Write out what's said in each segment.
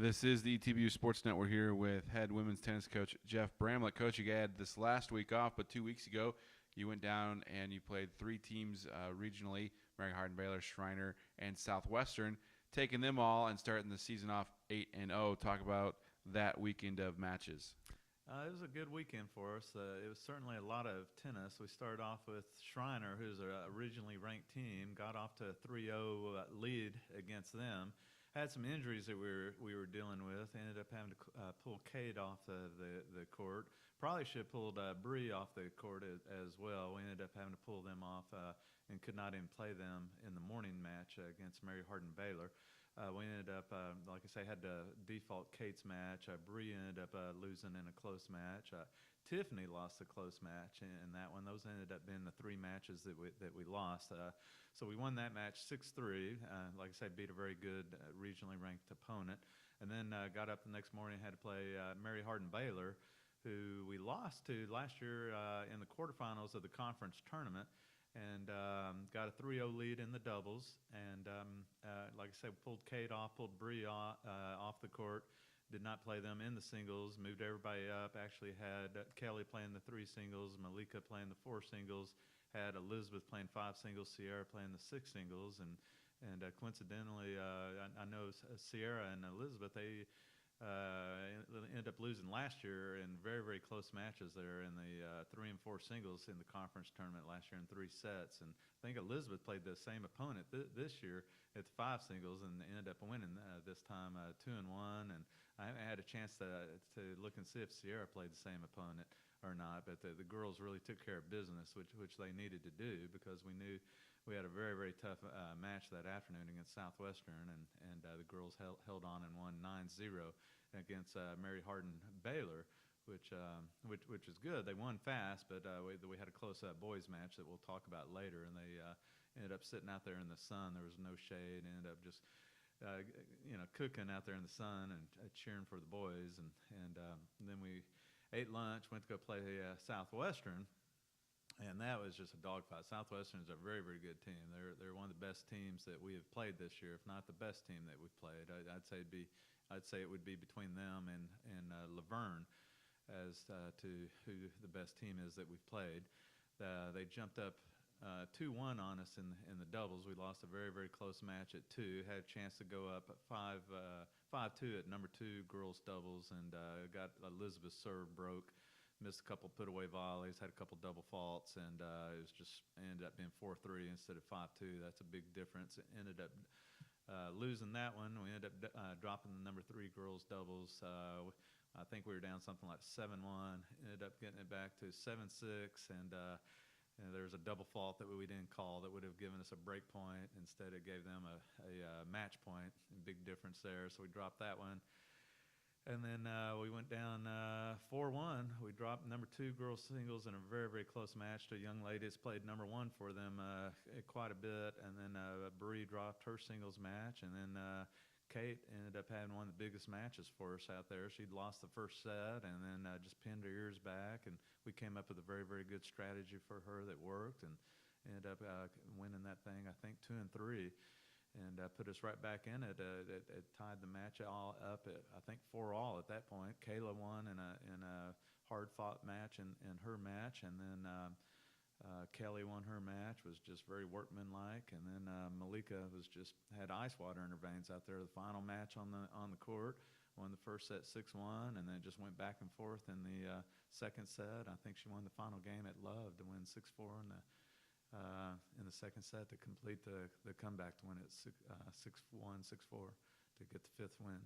This is the ETBU Sports Network here with head women's tennis coach Jeff Bramlett. Coach, you had this last week off, but 2 weeks ago you went down and you played three teams regionally, Mary Hardin, Baylor, Shriner, and Southwestern, taking them all and starting the season off 8-0. Talk about that weekend of matches. It was a good weekend for us. It was certainly a lot of tennis. We started off with Shriner, who's an originally ranked team, got off to a 3-0 lead against them. Had some injuries that we were dealing with. Ended up having to pull Kate off the court. Probably should have pulled Bree off the court as well. We ended up having to pull them off and could not even play them in the morning match against Mary Hardin Baylor. We ended up, like I say, had to default Kate's match. Bree ended up losing in a close match. Tiffany lost a close match in that one. Those ended up being the three matches that we lost. So we won that match 6-3. Like I said, beat a very good regionally ranked opponent. And then got up the next morning and had to play Mary Hardin Baylor, who we lost to last year in the quarterfinals of the conference tournament. And got a 3-0 lead in the doubles. And like I said, pulled Kate off, pulled Bree off the court. Did not play them in the singles, moved everybody up. Actually had Kelly playing the three singles, Malika playing the four singles, had Elizabeth playing five singles, Sierra playing the six singles. And coincidentally, I know Sierra and Elizabeth, they ended up losing last year in very, very close matches there in the 3 and 4 singles in the conference tournament last year in 3 sets. And I think Elizabeth played the same opponent this year at the 5 singles and ended up winning this time 2-1. And I haven't had a chance to look and see if Sierra played the same opponent or not, but the girls really took care of business, which they needed to do, because we knew we had a very, very tough match that afternoon against Southwestern, and the girls held on and won 9-0 against Mary Hardin Baylor, which is good. They won fast, but we had a close boys match that we'll talk about later, and they ended up sitting out there in the sun. There was no shade. Ended up just cooking out there in the sun and cheering for the boys, and then we ate lunch, went to go play Southwestern. And that was just a dogfight. Southwestern is a very, very good team. They're one of the best teams that we have played this year, if not the best team that we've played. I'd say it would be between them and Laverne as to who the best team is that we've played. They jumped up 2-1 on us in the doubles. We lost a very, very close match at 2. Had a chance to go up at 5-2 at number 2 girls doubles, and got Elizabeth's serve broke. Missed a couple put-away volleys, had a couple double faults, and it was just ended up being 4-3 instead of 5-2. That's a big difference. It ended up losing that one. We ended up dropping the number 3 girls doubles. I think we were down something like 7-1. Ended up getting it back to 7-6, and there was a double fault that we didn't call that would have given us a break point. Instead, it gave them a match point. Big difference there, so we dropped that one. And then we went down 4-1. We dropped number 2 girls singles in a very, very close match to a young lady that's played number 1 for them quite a bit. And then Bree dropped her singles match. And then Kate ended up having one of the biggest matches for us out there. She'd lost the first set and then just pinned her ears back. And we came up with a very, very good strategy for her that worked, and ended up winning that thing, I think, 2-3. And put us right back in it. It tied the match all up at, I think, 4-all at that point. Kayla won in a hard-fought match in her match, and then Kelly won her match. Was just very workmanlike, and then Malika had ice water in her veins out there. The final match on the court, won the first set 6-1, and then just went back and forth in the second set. I think she won the final game at Love to win 6-4 in the second set to complete the comeback to win it 6-1, 6-4 to get the 5th win.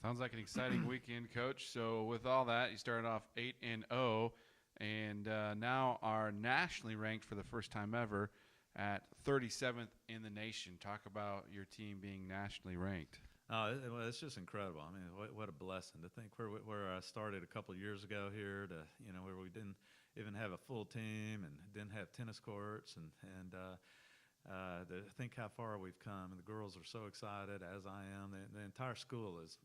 Sounds like an exciting weekend, Coach. So with all that, you started off 8-0, and now are nationally ranked for the first time ever at 37th in the nation. Talk about your team being nationally ranked. Well, it's just incredible. I mean, what a blessing to think where I started a couple of years ago here to, where we didn't even have a full team and didn't have tennis courts, and to think how far we've come. And the girls are so excited, as I am. The entire school is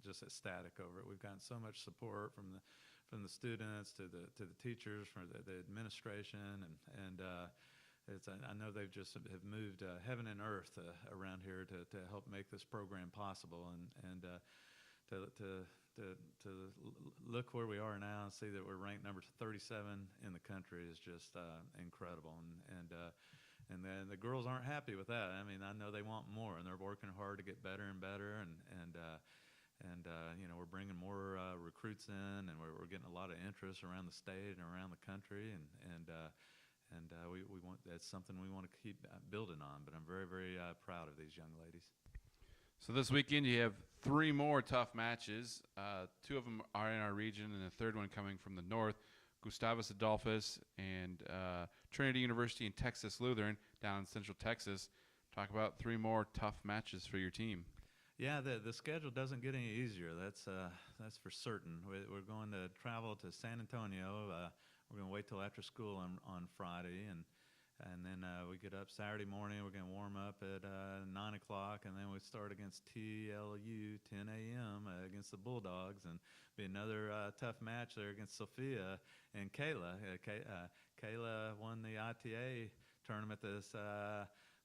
just ecstatic over it. We've gotten so much support from the students to the teachers, from the administration, and I know they've just have moved heaven and earth around here to help make this program possible, and to look where we are now and see that we're ranked number 37 in the country is just incredible, and then the girls aren't happy with that. I mean, I know they want more, and they're working hard to get better and better, and we're bringing more recruits in, and we're getting a lot of interest around the state and around the country, and we want, that's something we want to keep building on. But I'm very, very proud of these young ladies. So this weekend you have 3 more tough matches. 2 of them are in our region, and the third one coming from the north. Gustavus Adolphus and Trinity University and Texas Lutheran down in Central Texas. Talk about 3 more tough matches for your team. Yeah, the schedule doesn't get any easier. That's for certain. We're going to travel to San Antonio. We're going to wait till after school on Friday, and then we get up Saturday morning. We're going to warm up at 9 o'clock, and then we start against TLU 10 a.m. Against the Bulldogs, and be another tough match there against Sophia and Kayla. Kayla won the ITA tournament this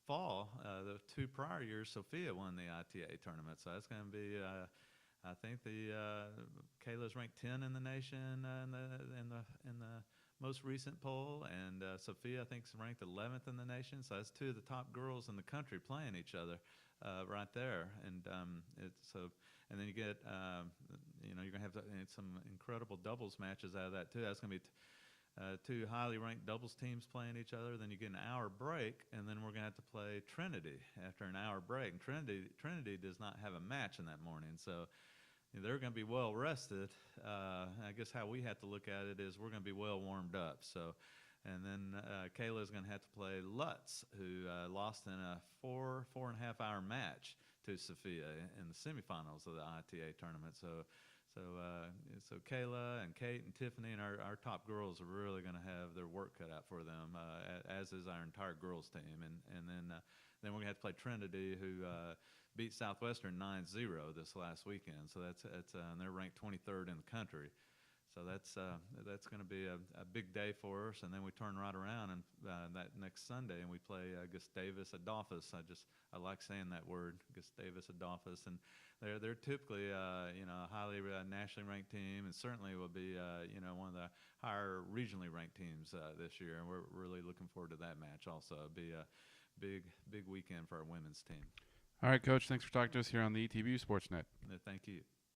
fall. The 2 prior years, Sophia won the ITA tournament, so that's going to be. I think Kayla's ranked 10 in the nation in the most recent poll, and Sophia I think is ranked 11th in the nation. So that's 2 of the top girls in the country playing each other right there, and and then you get you're gonna have some incredible doubles matches out of that too. That's gonna be 2 highly ranked doubles teams playing each other. Then you get an hour break, and then we're going to have to play Trinity after an hour break. And Trinity does not have a match in that morning, so they're going to be well rested. I guess how we have to look at it is we're going to be well warmed up. So, and then Kayla is going to have to play Lutz, who lost in a 4.5 hour match to Sophia in the semifinals of the ITA tournament. So Kayla and Kate and Tiffany and our top girls are really going to have their work cut out for them, as is our entire girls team. And then we're going to have to play Trinity, who beat Southwestern 9-0 this last weekend. So that's and they're ranked 23rd in the country. So that's going to be a big day for us. And then we turn right around and that next Sunday and we play Gustavus Adolphus. I like saying that word, Gustavus Adolphus, and they're typically a highly nationally ranked team, and certainly will be one of the higher regionally ranked teams this year. And we're really looking forward to that match. Also, it'll be a big weekend for our women's team. All right, Coach. Thanks for talking to us here on the ETBU Sportsnet. Thank you.